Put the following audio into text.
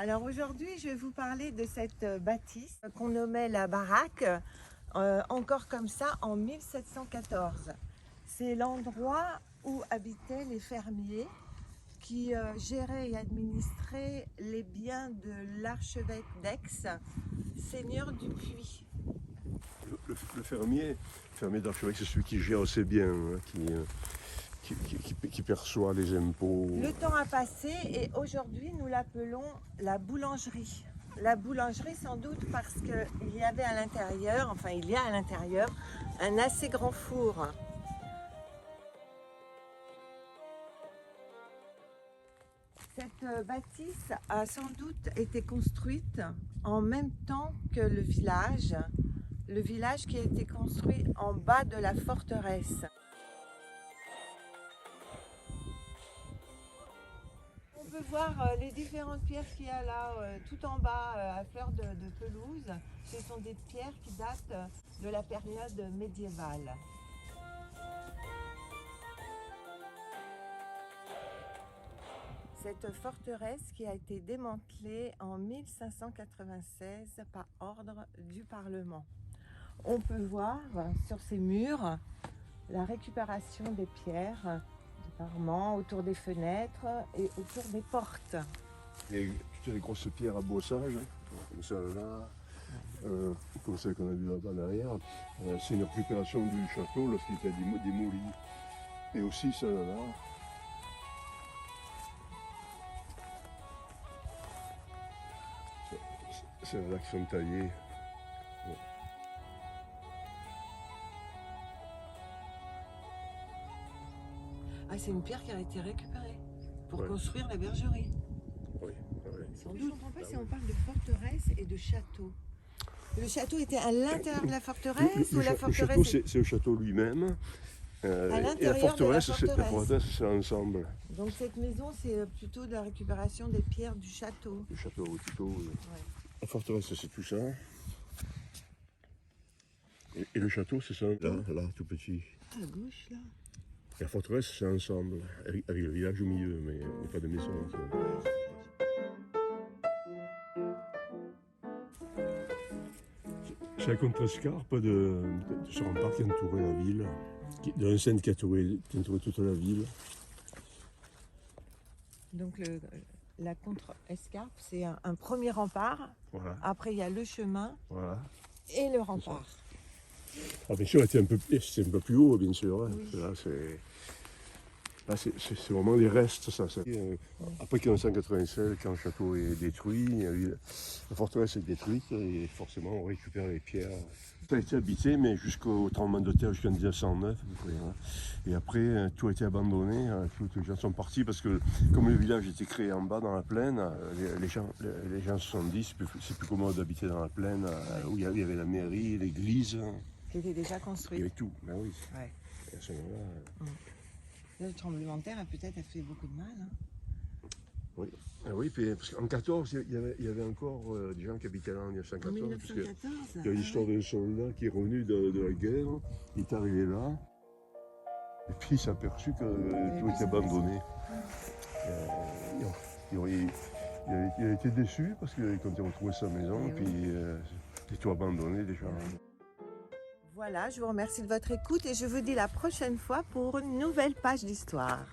Alors aujourd'hui, je vais vous parler de cette bâtisse qu'on nommait la baraque, encore comme ça en 1714. C'est l'endroit où habitaient les fermiers qui géraient et administraient les biens de l'archevêque d'Aix, seigneur du Puy. Le fermier d'archevêque, c'est celui qui gère ses biens, hein, qui perçoit les impôts. Le temps a passé et aujourd'hui nous l'appelons la boulangerie. La boulangerie sans doute parce qu'il y avait à l'intérieur, enfin il y a à l'intérieur, un assez grand four. Cette bâtisse a sans doute été construite en même temps que le village qui a été construit en bas de la forteresse. On peut voir les différentes pierres qu'il y a là, tout en bas, à fleur de pelouse. Ce sont des pierres qui datent de la période médiévale. Cette forteresse qui a été démantelée en 1596 par ordre du Parlement. On peut voir sur ces murs la récupération des pierres du parement autour des fenêtres et autour des portes. Et toutes les grosses pierres à bossage, comme celle-là, comme celle qu'on a vue là-bas derrière, c'est une récupération du château lorsqu'il était démoli. Et aussi celle-là. Celles-là qui sont taillées. Ah, c'est une pierre qui a été récupérée pour construire la bergerie. Oui, oui. Sans doute. Je ne comprends pas si on parle de forteresse et de château. Le château était à l'intérieur de la forteresse ou la forteresse... Le château, c'est le château lui-même. À et l'intérieur de la forteresse. C'est l'ensemble. Donc cette maison, c'est plutôt de la récupération des pierres du château. Le château, plutôt. Ouais. La forteresse, c'est tout ça. Et le château, c'est ça, là, tout petit. À gauche, là. Et la forteresse, c'est ensemble, avec le village au milieu, mais il n'y a pas de maison. C'est la contrescarpe de ce rempart qui entourait la ville, de l'enceinte qui entourait toute la ville. Donc la contre-escarpe, c'est un premier rempart. Voilà. Après, il y a le chemin Voilà. et le rempart. Alors, bien sûr, c'est un peu plus haut, bien sûr. Hein. Oui. Là, c'est vraiment les restes, ça. Après 1596, quand le château est détruit, la forteresse est détruite et forcément on récupère les pierres. Ça a été habité, mais jusqu'au tremblement de terre, jusqu'en 1909. Et après, tout a été abandonné. Tous les gens sont partis parce que, comme le village était créé en bas dans la plaine, les gens se sont dit c'est plus commode d'habiter dans la plaine, où il y avait la mairie, l'église. Qui était déjà Il y construit. avait tout, ben oui. Ouais. Et à ce moment-là. Là, le tremblement de terre a peut-être fait beaucoup de mal. Hein. Oui, oui, puis, parce qu'en 14, il y avait encore des gens qui habitaient là en 1914. En 1914, il y a l'histoire d'un soldat qui est revenu de la guerre, il est arrivé là, et puis il s'est aperçu que tout était abandonné. Il a été déçu parce que quand il a retrouvé sa maison, oui. Puis il est tout abandonné déjà. Voilà, je vous remercie de votre écoute et je vous dis la prochaine fois pour une nouvelle page d'histoire.